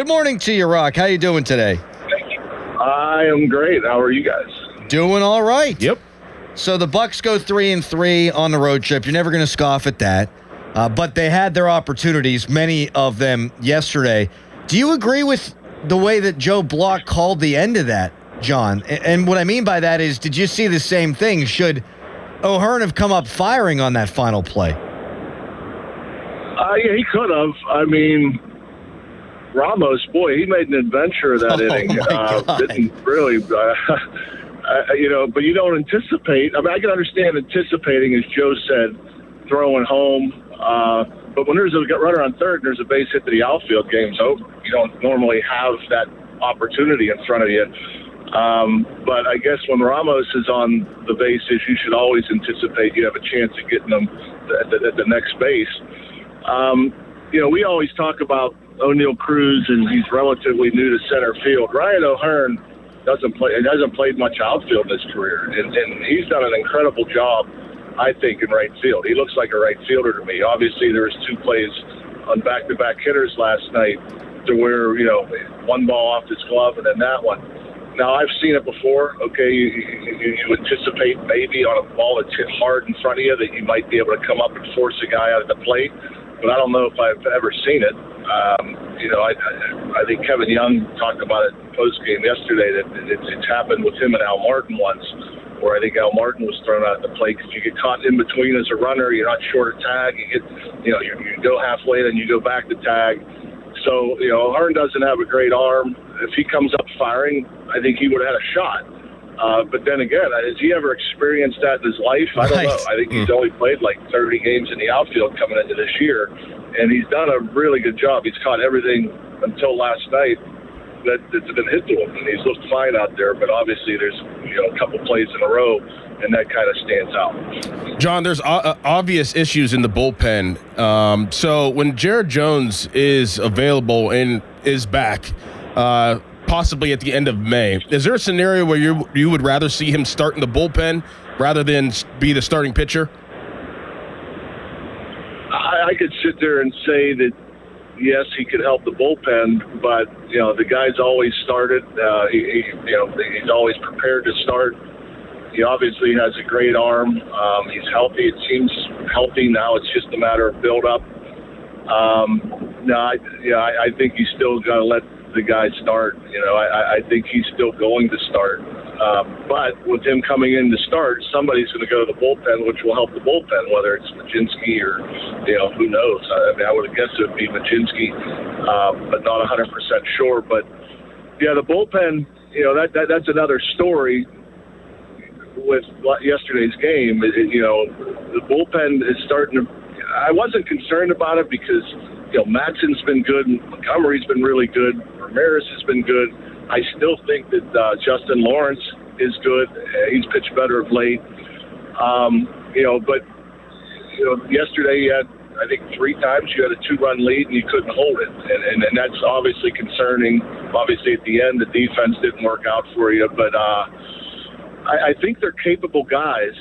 Good morning to you, Rock. How you doing today? I am great. How are you guys? Doing all right. Yep. So the Bucks go 3-3 on the road trip. You're never going to scoff at that. But they had their opportunities, many of them yesterday. Do you agree with the way that Joe Block called the end of that, John? And what I mean by that is, did you see the same thing? Should O'Hearn have come up firing on that final play? Yeah, he could have. I mean, Ramos, boy, he made an adventure of that inning. Didn't really, but you don't anticipate. I mean, I can understand anticipating, as Joe said, throwing home. But when there's a runner on third and there's a base hit to the outfield, game's over. You don't normally have that opportunity in front of you. But I guess when Ramos is on the bases, you should always anticipate you have a chance of getting them at the next base. We always talk about O'Neal Cruz, and he's relatively new to center field. Ryan O'Hearn hasn't played much outfield in his career, and he's done an incredible job, I think, in right field. He looks like a right fielder to me. Obviously, there was 2 plays on back-to-back hitters last night to where, one ball off his glove and then that one. Now, I've seen it before. Okay, you anticipate maybe on a ball that's hit hard in front of you that you might be able to come up and force a guy out of the plate, but I don't know if I've ever seen it. I think Kevin Young talked about it post-game yesterday that it's happened with him and Al Martin once, where I think Al Martin was thrown out of the plate because you get caught in between as a runner. You're not short of tag. You go halfway, then you go back to tag. So, O'Hearn doesn't have a great arm. If he comes up firing, I think he would have had a shot. But then again, has he ever experienced that in his life? I don't know. I think he's only played like 30 games in the outfield coming into this year, and he's done a really good job. He's caught everything until last night that's been hit to him, and he's looked fine out there. But obviously, there's a couple plays in a row, and that kind of stands out. John, there's obvious issues in the bullpen. So when Jared Jones is available and is back, possibly at the end of May, is there a scenario where you would rather see him start in the bullpen rather than be the starting pitcher? I could sit there and say that, yes, he could help the bullpen, but, the guy's always started. He's always prepared to start. He obviously has a great arm. He's healthy. It seems healthy now. It's just a matter of build-up. I think he's still got to let the guy start. I think he's still going to start. But with him coming in to start, somebody's going to go to the bullpen, which will help the bullpen, whether it's Majinski or, who knows. I would have guessed it would be Majinski, but not 100% sure. But, yeah, the bullpen, that's another story with yesterday's game. The bullpen is starting to – I wasn't concerned about it because, Matson's been good. Montgomery's been really good. Ramirez has been good. I still think that Justin Lawrence is good. He's pitched better of late. But yesterday you had, I think, 3 times you had a 2-run lead and you couldn't hold it. And that's obviously concerning. Obviously at the end the defense didn't work out for you. But I think they're capable guys.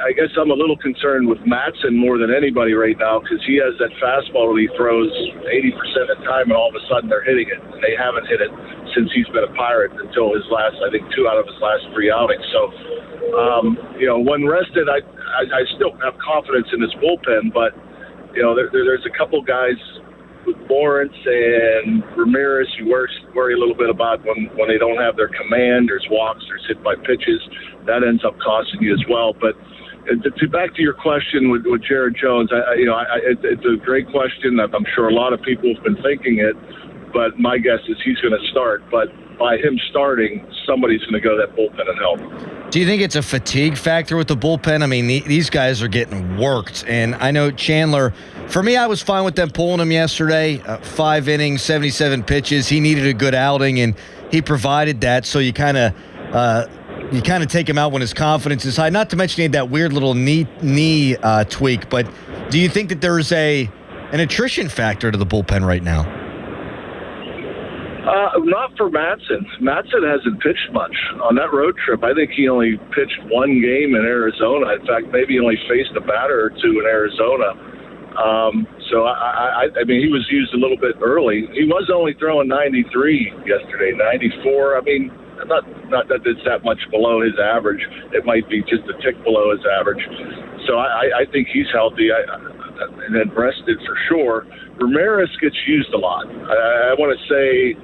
I guess I'm a little concerned with Matson more than anybody right now because he has that fastball that he throws 80% of the time, and all of a sudden they're hitting it. And they haven't hit it since he's been a Pirate until his last, I think, 2 out of his last 3 outings. So, when rested, I still have confidence in his bullpen, but, there's a couple guys with Lawrence and Ramirez, you worry a little bit about when they don't have their command. There's walks, there's hit by pitches. That ends up costing you as well. But back to your question with Jared Jones, it's a great question. I'm sure a lot of people have been thinking it, but my guess is he's going to start. But by him starting, somebody's going to go to that bullpen and help. Do you think it's a fatigue factor with the bullpen? I mean, these guys are getting worked. And I know Chandler, for me, I was fine with them pulling him yesterday. 5 innings, 77 pitches. He needed a good outing, and he provided that. So you kind of take him out when his confidence is high. Not to mention he had that weird little knee tweak. But do you think that there's an attrition factor to the bullpen right now? Not for Matson. Matson hasn't pitched much on that road trip. I think he only pitched 1 game in Arizona. In fact, maybe he only faced a batter or 2 in Arizona. So, I mean, he was used a little bit early. He was only throwing 93 yesterday, 94. I mean, not that it's that much below his average. It might be just a tick below his average. So I think he's healthy. And then breasted for sure. Ramirez gets used a lot. I want to say,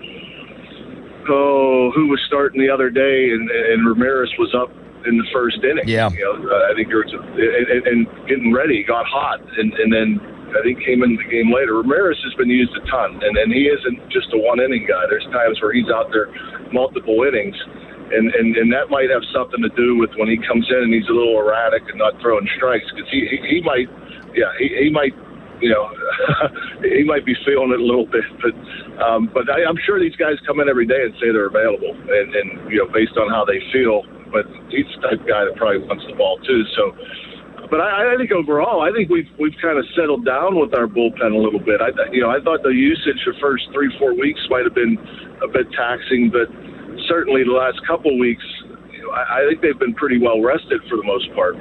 who was starting the other day, and Ramirez was up in the first inning. Yeah. I think there was and getting ready, got hot, and then I think came in the game later. Ramirez has been used a ton, and he isn't just a one-inning guy. There's times where he's out there multiple innings, and that might have something to do with when he comes in and he's a little erratic and not throwing strikes, because he might, he might, he might be feeling it a little bit, but I'm sure these guys come in every day and say they're available, and based on how they feel. But he's the type of guy that probably wants the ball too. So, but I think overall, I think we've kind of settled down with our bullpen a little bit. I thought the usage the first 3-4 weeks might have been a bit taxing, but certainly the last couple weeks, I think they've been pretty well rested for the most part.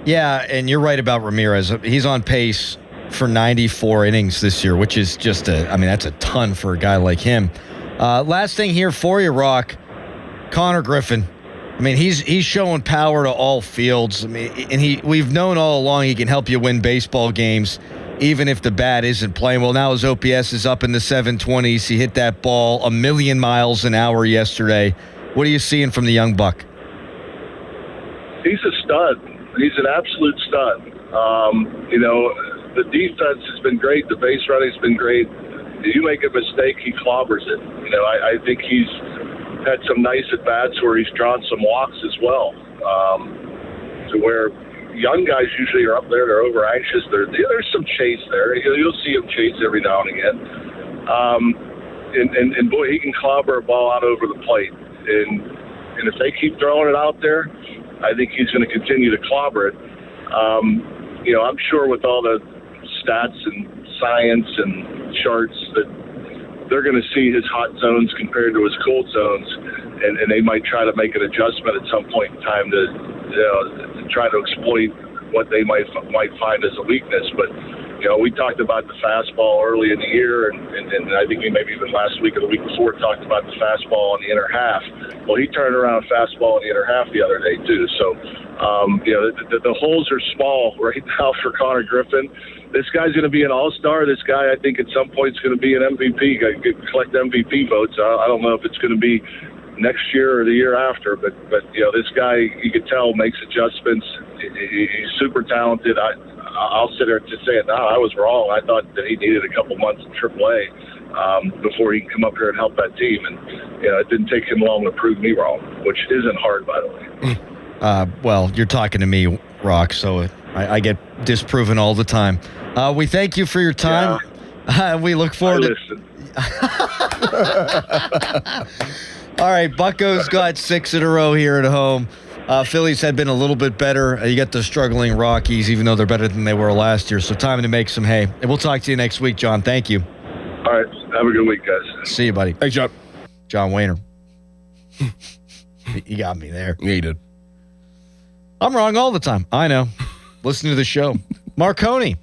Yeah, and you're right about Ramirez. He's on pace for 94 innings this year, which is just that's a ton for a guy like him. Last thing here for you, Rock. Connor Griffin. I mean, he's showing power to all fields. I mean, and we've known all along he can help you win baseball games, even if the bat isn't playing well. Now his OPS is up in the 720s. He hit that ball a million miles an hour yesterday. What are you seeing from the young buck? He's a stud. He's an absolute stud. The defense has been great. The base running's been great. If you make a mistake, he clobbers it. I think he's had some nice at-bats where he's drawn some walks as well, to where young guys usually are up there, they're over-anxious. There's some chase there. You'll see him chase every now and again. And boy, he can clobber a ball out over the plate. And if they keep throwing it out there, I think he's going to continue to clobber it. I'm sure with all the stats and science and charts that they're going to see his hot zones compared to his cold zones, and they might try to make an adjustment at some point in time to try to exploit what they might find as a weakness. But we talked about the fastball early in the year, and I think maybe even last week or the week before talked about the fastball in the inner half. Well, he turned around a fastball in the inner half the other day too. So the holes are small right now for Connor Griffin. This guy's going to be an all-star. This guy, I think, at some point is going to be an MVP, collect MVP votes. I don't know if it's going to be next year or the year after, but this guy, you could tell, makes adjustments. He's super talented. I'll sit there to say it now. I was wrong. I thought that he needed a couple months in AAA before he can come up here and help that team. And it didn't take him long to prove me wrong, which isn't hard, by the way. Well, you're talking to me, Rock, so I get disproven all the time. We thank you for your time. Yeah. We look forward to All right, Bucco's got 6 in a row here at home. Phillies had been a little bit better. You got the struggling Rockies, even though they're better than they were last year. So time to make some hay. And we'll talk to you next week, John. Thank you. All right. Have a good week, guys. See you, buddy. Thanks, John. John Wehner. You got me there. Yeah, you did. I'm wrong all the time. I know. Listen to the show. Marconi.